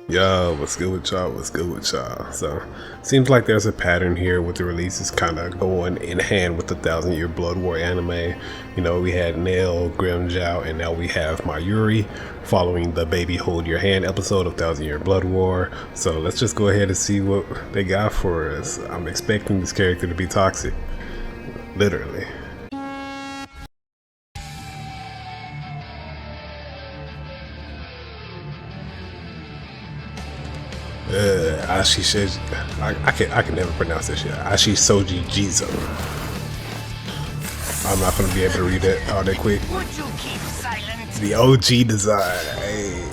Yo, what's good with y'all? What's good with y'all? So, seems like there's a pattern here with the releases kind of going in hand with the 1,000-Year Blood War anime. You know, we had Nail, Grimmjow, and now we have Mayuri following the Baby Hold Your Hand episode of 1,000-Year Blood War. So, let's just go ahead and see what they got for us. I'm expecting this character to be toxic. Literally. Ashi says I can never pronounce this shit. Ashi Soji Jizo. I'm not gonna be able to read that all that quick. Would you keep silent? The OG design. Hey.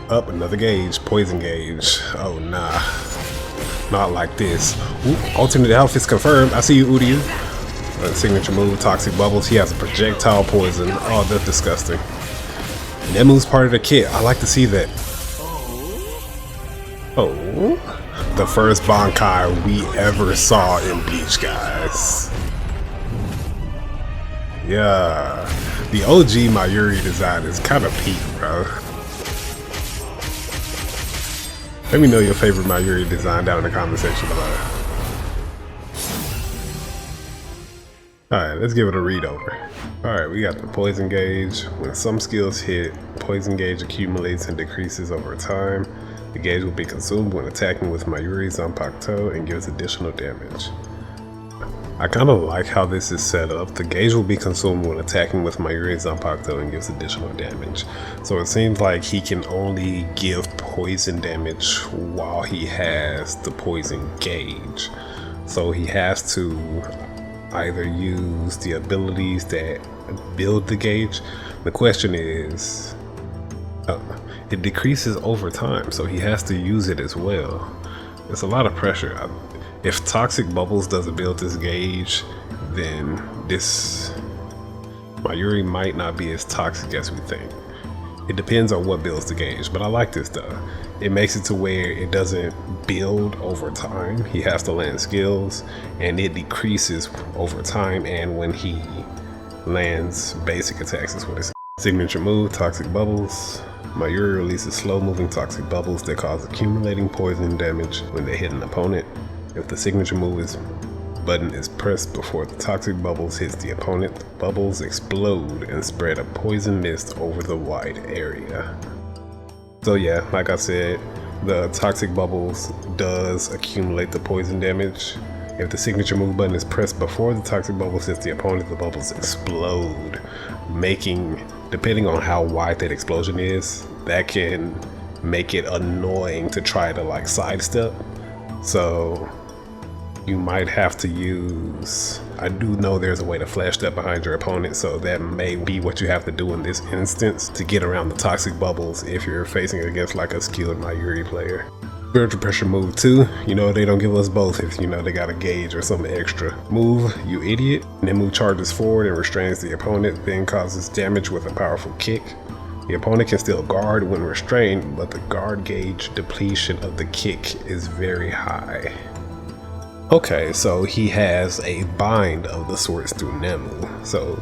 Up another gauge, poison gauge. Oh nah. Not like this. Ooh, alternate outfits confirmed. I see you, Udiu. Signature move, toxic bubbles. He has a projectile poison. Oh, that's disgusting. Nemu's part of the kit. I like to see that. Oh, the first bankai we ever saw in Bleach, guys. Yeah, the OG Mayuri design is kind of peak, bro. Let me know your favorite Mayuri design down in the comment section below. Alright, let's give it a read over. Alright, we got the poison gauge. When some skills hit, poison gauge accumulates and decreases over time. The gauge will be consumed when attacking with Mayuri Zanpakuto and gives additional damage. I kind of like how this is set up. The gauge will be consumed when attacking with Mayuri Zanpakuto and gives additional damage. So it seems like he can only give poison damage while he has the poison gauge. So he has to either use the abilities that build the gauge. The question is, it decreases over time, so he has to use it as well. It's a lot of pressure. If Toxic Bubbles doesn't build this gauge, then this Mayuri might not be as toxic as we think. It depends on what builds the gauge, but I like this though. It makes it to where it doesn't build over time. He has to land skills, and it decreases over time, and when he lands basic attacks is what it's. Signature move, Toxic Bubbles. Mayuri releases slow-moving toxic bubbles that cause accumulating poison damage when they hit an opponent. If the signature move button is pressed before the toxic bubbles hits the opponent, the bubbles explode and spread a poison mist over the wide area. So yeah, like I said, the toxic bubbles does accumulate the poison damage. If the signature move button is pressed before the toxic bubbles hits the opponent, the bubbles explode, making, depending on how wide that explosion is, that can make it annoying to try to like sidestep. So you might have to use, I do know there's a way to flash step behind your opponent, so that may be what you have to do in this instance to get around the toxic bubbles if you're facing against like a skilled Mayuri player. Spiritual pressure move 2, you know they don't give us both if you know they got a gauge or something extra. Move, you idiot. Nemu charges forward and restrains the opponent, then causes damage with a powerful kick. The opponent can still guard when restrained, but the guard gauge depletion of the kick is very high. Okay, so he has a bind of the sorts through Nemu, so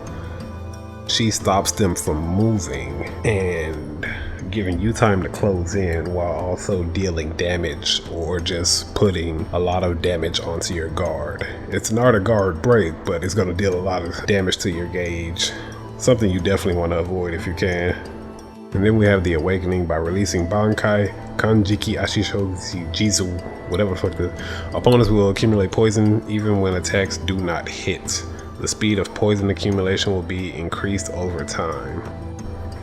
she stops them from moving and giving you time to close in while also dealing damage or just putting a lot of damage onto your guard. It's not a guard break, but it's going to deal a lot of damage to your gauge. Something you definitely want to avoid if you can. And then we have the awakening by releasing Bankai, Kanjiki Ashishoji Jizu, whatever the fuck the opponents will accumulate poison even when attacks do not hit. The speed of poison accumulation will be increased over time.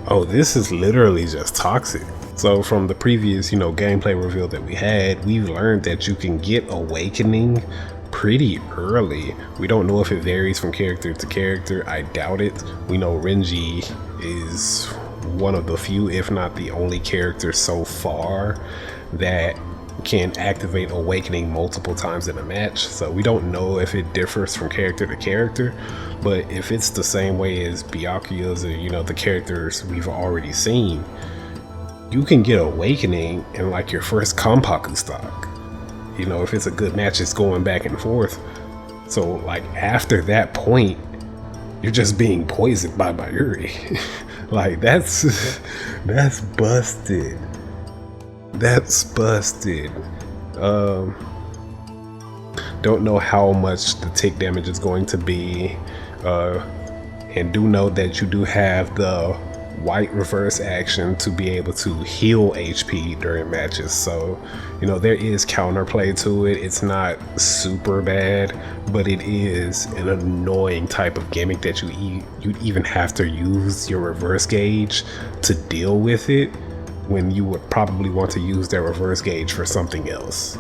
Oh, this is literally just toxic. So from the previous, gameplay reveal that we had, we've learned that you can get awakening pretty early. We don't know if it varies from character to character. I doubt it. We know Renji is one of the few, if not the only character so far that can activate awakening multiple times in a match, so we don't know if it differs from character to character, but if it's the same way as Byakuya's or the characters we've already seen, you can get awakening in like your first Kanpaku stock. If it's a good match, it's going back and forth. So like after that point, you're just being poisoned by Mayuri. Like that's busted. That's busted. Don't know how much the tick damage is going to be, and do know that you do have the white reverse action to be able to heal HP during matches. So, you know, there is counterplay to it. It's not super bad, but it is an annoying type of gimmick that you'd even have to use your reverse gauge to deal with it, when you would probably want to use that reverse gauge for something else.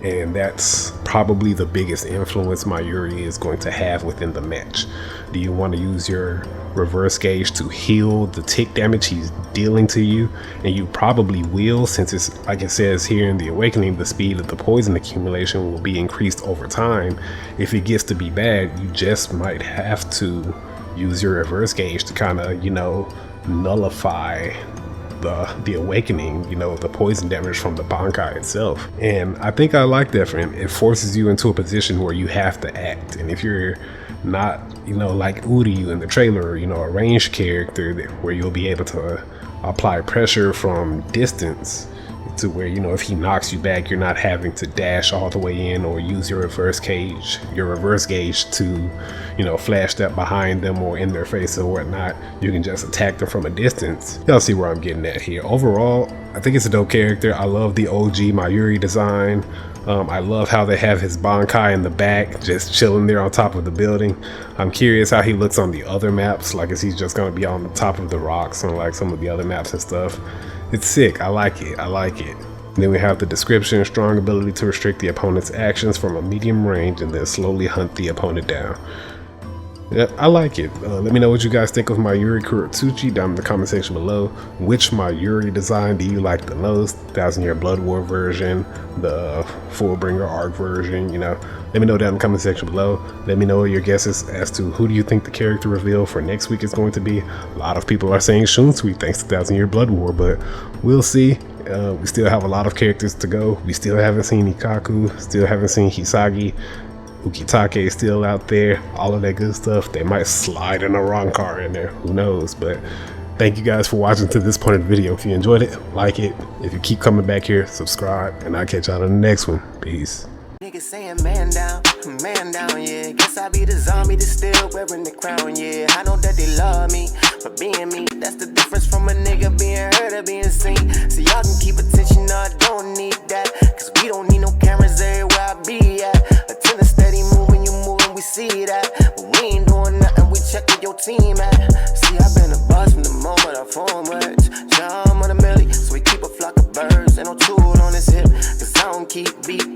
And that's probably the biggest influence Mayuri is going to have within the match. Do you want to use your reverse gauge to heal the tick damage he's dealing to you? And you probably will, since it's, like it says here in the Awakening, the speed of the poison accumulation will be increased over time. If it gets to be bad, you just might have to use your reverse gauge to kind of, you know, nullify the awakening, you know, the poison damage from the bankai itself. And I think I like that for him. It forces you into a position where you have to act. And if you're not, you know, like Uryu in the trailer, you know, a ranged character where you'll be able to apply pressure from distance, to where, you know, if he knocks you back, you're not having to dash all the way in or use your reverse gauge to, you know, flash that behind them or in their face or whatnot. You can just attack them from a distance. Y'all see where I'm getting at here. Overall, I think it's a dope character. I love the OG Mayuri design. I love how they have his bankai in the back, just chilling there on top of the building. I'm curious how he looks on the other maps. Like, is he just gonna be on the top of the rocks on like some of the other maps and stuff? It's sick. I like it. I like it. Then we have the description: strong ability to restrict the opponent's actions from a medium range and then slowly hunt the opponent down. Yeah, I like it. Let me know what you guys think of Mayuri Kurotsuchi down in the comment section below. Which Mayuri design do you like the most? 1000 Year Blood War version, the Fullbringer arc version, you know. Let me know down in the comment section below. Let me know your guesses as to who do you think the character reveal for next week is going to be. A lot of people are saying Shunsui thanks to 1000 Year Blood War, but we'll see. We still have a lot of characters to go. We still haven't seen Ikaku, still haven't seen Hisagi. Ukitake is still out there, all of that good stuff. They might slide in a wrong car in there, who knows. But thank you guys for watching to this point of the video. If you enjoyed it, like it. If you keep coming back here, subscribe, and I'll catch y'all in the next one. Peace. Niggas saying man down, yeah. Guess I be the zombie that's still wearing the crown, yeah. I know that they love me for being me. That's the difference from a nigga being heard or being seen. So y'all can keep attention, no, I don't need that. Cause we don't need no cameras everywhere I be at. Attend a steady moving, you moving, we see that. But we ain't doing nothing, we check where your team at. See, I've been a boss from the moment I formed words. Jump on a milli, so we keep a flock of birds. Ain't no tool on his hip, cause I don't keep beat.